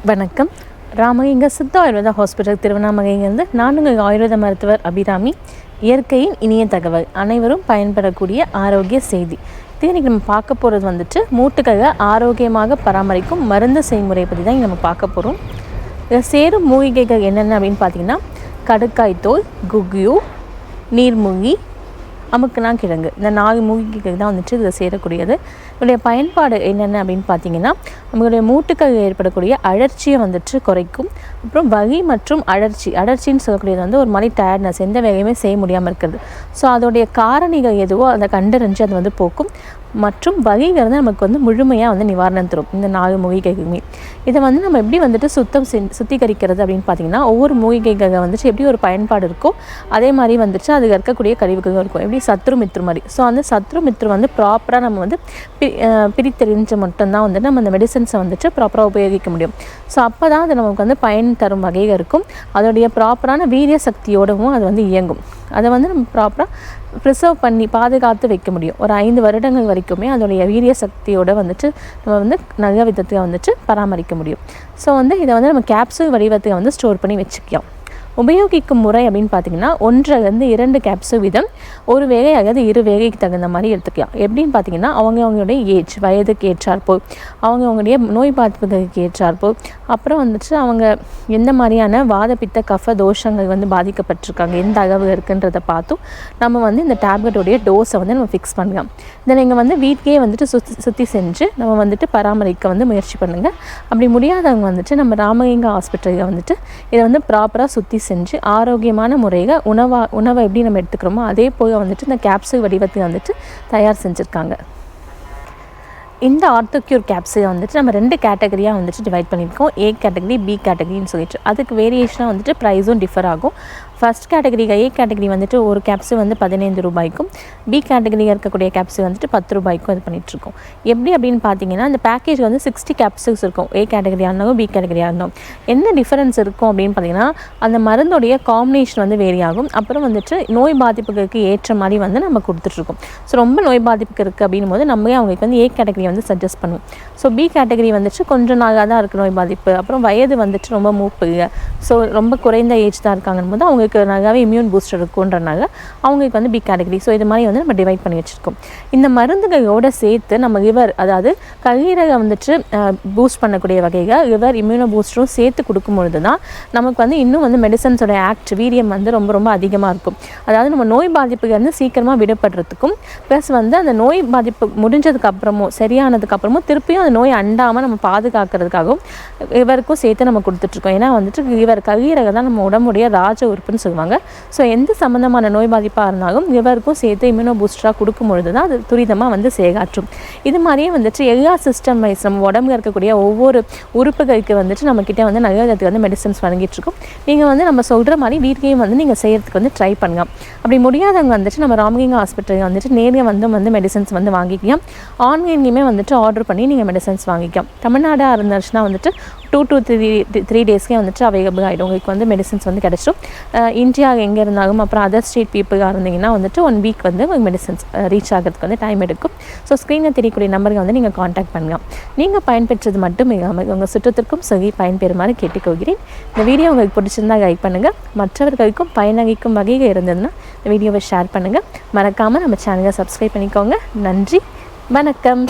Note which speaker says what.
Speaker 1: வணக்கம். ராமலிங்க சித்த ஆயுர்வேதா ஹாஸ்பிட்டல் திருவண்ணாமலையிலிருந்து நான் உங்கள் ஆயுர்வேத மருத்துவர் அபிராமி. இயற்கையின் இனிய தகவல், அனைவரும் பயன்படக்கூடிய ஆரோக்கிய செய்தி. இன்றைக்கி நம்ம பார்க்க போகிறது மூட்டுகளை ஆரோக்கியமாக பராமரிக்கும் மருந்து செய்முறை பற்றி தான் நம்ம பார்க்க போகிறோம். இதில் சேரும் மூலிகைகள் என்னென்ன அப்படின்னு பார்த்தீங்கன்னா, கடுக்காய் தோல், குக்யூ, நீர்மூங்கி, அமுக்குனா கிழங்கு, இந்த 4 மூலிகைகள் தான் இதில் சேரக்கூடியது. இதனுடைய பயன்பாடு என்னென்ன அப்படின்னு பார்த்தீங்கன்னா, நம்மளுடைய மூட்டுக்கள் ஏற்படக்கூடிய அழற்சியை குறைக்கும். அப்புறம் வலி மற்றும் அழற்சின்னு சொல்லக்கூடியது ஒரு மாதிரி டயர்ட்னஸ், எந்த வேலையுமே செய்ய முடியாமல் இருக்கிறது. ஸோ அதோடைய காரணிகள் எதுவோ அதை கண்டறிஞ்சு அது போக்கும். மற்றும் வலிங்கிறது நமக்கு முழுமையாக நிவாரணம் தரும் இந்த 4 மூலிகைகளுமே. இதை நம்ம எப்படி சுத்திகரிக்கிறது அப்படின்னு பார்த்தீங்கன்னா, ஒவ்வொரு மூலிகைகள் எப்படி ஒரு பயன்பாடு இருக்கோ அதே மாதிரி அதுக்கு இருக்கக்கூடிய கழிவுகள் இருக்கும். எப்படி சத்ரு மித்ரு மாதிரி. ஸோ அந்த சத்ரு மித்ரு ப்ராப்பராக நம்ம பிரித்தெறிஞ்சு மட்டும்தான் நம்ம அந்த மெடிசன்ஸை ப்ராப்பராக உபயோகிக்க முடியும். ஸோ அப்போ தான் அது நமக்கு பயன் தரும் வகைகள் இருக்கும். அதோடைய ப்ராப்பரான வீரிய சக்தியோடவும் அது இயங்கும். அதை நம்ம ப்ராப்பராக ப்ரிசர்வ் பண்ணி பாதுகாத்து வைக்க முடியும். ஒரு 5 வருடங்கள் வரைக்குமே அதோடைய வீரிய சக்தியோடு நம்ம நல்ல விதத்தை பராமரிக்க முடியும். ஸோ இதை நம்ம கேப்சூல் வடிவத்தை ஸ்டோர் பண்ணி வச்சுக்கலாம். உபயோகிக்கும் முறை அப்படின்னு பார்த்தீங்கன்னா, 1-2 கேப்சூல் வீதம் ஒரு வேளை அல்லது 2 வேளைக்கு தகுந்த மாதிரி எடுத்துக்கலாம். எப்படின்னு பார்த்தீங்கன்னா, அவங்களுடைய ஏஜ், வயதுக்கு ஏற்றாற்போல், அவங்களுடைய நோய் பாதிப்புகளுக்கு ஏற்றாற்போல், அப்புறம் அவங்க எந்த மாதிரியான வாத பித்த கஃப தோஷங்கள் பாதிக்கப்பட்டிருக்காங்க, எந்த அளவு இருக்குன்றதை பார்த்தும் நம்ம இந்த டேப்லெட்டோடைய டோஸை நம்ம ஃபிக்ஸ் பண்ணலாம். இதை நீங்கள் வீட்லேயே சுற்றி செஞ்சு நம்ம பராமரிக்க முயற்சி பண்ணுங்கள். அப்படி முடியாதவங்க நம்ம ராமலிங்க ஹாஸ்பிட்டலில் இதை ப்ராப்பராக சுற்றி செஞ்சு ஆரோக்கியமான முறையில் உணவை எப்படி நம்ம எடுத்துக்கிறோமோ அதே போல் இந்த கேப்சூல் வடிவத்தை தயார் செஞ்சுருக்காங்க. இந்த ஆர்த்தோக்யூர் கேப்சூலை நம்ம 2 கேட்டகரியாக டிவைட் பண்ணியிருக்கோம். ஏ கேட்டகரி, பி கேட்டகரின்னு சொல்லிட்டு. அதுக்கு வேரியேஷனாக ப்ரைஸும் டிஃபர் ஆகும். ஃபர்ஸ்ட் கேட்டகரி ஏ கேட்டகரி ஒரு கேப்சூல் 15 ரூபாய்க்கும், பி கேட்டகரியில் இருக்கக்கூடிய கேப்சூல் 10 ரூபாய்க்கும் இது பண்ணிகிட்ருக்கோம். எப்படி அப்படின்னு பார்த்தீங்கன்னா, இந்த பேக்கேஜ் 60 கேப்சூல்ஸ் இருக்கும். ஏ கேட்டகரியாக இருந்தாலும் பி கேட்டகரியாக இருந்தாலும் என்ன டிஃபரன்ஸ் இருக்கும் அப்படின்னு பார்த்தீங்கன்னா, அந்த மருந்துடைய காம்பினேஷன் வேரி ஆகும். அப்புறம் நோய் பாதிப்புகளுக்கு ஏற்ற மாதிரி நம்ம கொடுத்துட்ருக்கோம். ஸோ ரொம்ப நோய் பாதிப்புக்கு இருக்குது அப்படின்னும் போது நம்மளே அவங்களுக்கு ஏ கேட்டகரி சஜஸ்ட் பண்ணுவோம். ஸோ பி கேட்டகரி கொஞ்சம் நாளாக தான் இருக்குது நோய் பாதிப்பு, அப்புறம் வயது ரொம்ப மூப்பு, ஸோ ரொம்ப குறைந்த ஏஜ் தான் இருக்காங்கன்னு போது அவங்களுக்கு நல்லாவே இம்யூன் பூஸ்டர் இருக்குன்றனால அவங்களுக்கு பி கேட்டகரி. ஸோ இது மாதிரி நம்ம டிவைட் பண்ணி வச்சுருக்கோம். இந்த மருந்துகளோடு சேர்த்து நம்ம லிவர், அதாவது கல்லீரலை பூஸ்ட் பண்ணக்கூடிய வகைகள் லிவர் இம்யூனோ பூஸ்டரும் சேர்த்து கொடுக்கும்பொழுது தான் நமக்கு இன்னும் மெடிசன்ஸோட ஆக்ட் வீரியம் ரொம்ப ரொம்ப அதிகமாக இருக்கும். அதாவது நம்ம நோய் பாதிப்புகள் சீக்கிரமாக விடுபடுறதுக்கும் ப்ளஸ் அந்த நோய் பாதிப்பு முடிஞ்சதுக்கப்புறமும் சரியானதுக்கப்புறமும் திருப்பியும் அந்த நோய் அண்டாமல் நம்ம பாதுகாக்கிறதுக்காகவும் லிவருக்கும் சேர்த்து நம்ம கொடுத்துட்ருக்கோம். ஏன்னா லிவர் கல்லீரலை தான் நம்ம உடம்புடைய ராஜ உறுப்புன்னு சொல்லுவாங்க. ஸோ எந்த சம்மந்தமான நோய் பாதிப்பாக இருந்தாலும் லிவருக்கும் சேர்த்து இம்யூனோ பூஸ்டராக கொடுக்கும்பொழுது தான் அது துரிதமாக சேகாற்றும். இது மாதிரியே எல்லா சிஸ்டம் வைஸ் நம்ம உடம்புல இருக்கக்கூடிய ஒவ்வொரு உறுப்புகளுக்கு நம்மக்கிட்ட நல்ல விதத்துக்கு மெடிசன்ஸ் வழங்கிட்டுருக்கோம். நீங்கள் நம்ம சொல்கிற மாதிரி வீட்லேயும் நீங்கள் செய்கிறதுக்கு ட்ரை பண்ணலாம். அப்படி முடியாதவங்க நம்ம ராமலிங்க ஹாஸ்பிட்டலில் நேரில் மெடிசன்ஸ் வாங்கிக்கலாம். ஆன்லைன்லேயுமே ஆர்டர் பண்ணி நீங்கள் மெடிசன்ஸ் வாங்கிக்கலாம். தமிழ்நாடாக இருந்துச்சுன்னா 2 to 3 டேஸ்க்கே அவைலபிள் ஆகிடும். உங்களுக்கு மெடிசன்ஸ் கிடச்சிடும். இந்தியா எங்கே இருந்தாலும் அப்புறம் அதர் ஸ்டேட் பீப்புளாக இருந்தீங்கன்னா 1 வீக் உங்களுக்கு மெடிசன்ஸ் ரீச் ஆகிறதுக்கு டைம் எடுக்கும். ஸோ ஸ்க்ரீனில் தெரியக்கூடிய நம்பருக்கு நீங்கள் காண்டாக்ட் பண்ணலாம். நீங்கள் பயன்பெற்றது மட்டும் இல்லாமல் உங்கள் சுற்றத்திற்கும் சொல்லி பயன்பெறுமாறு கேட்டுக்கொள்கிறேன். இந்த வீடியோ உங்களுக்கு பிடிச்சிருந்தால் லைக் பண்ணுங்கள். மற்றவர்களுக்கும் பயனளிக்கும் வகையில் இருந்ததுன்னா இந்த வீடியோவை ஷேர் பண்ணுங்கள். மறக்காமல் நம்ம சேனலை சப்ஸ்கிரைப் பண்ணிக்கோங்க. நன்றி, வணக்கம்.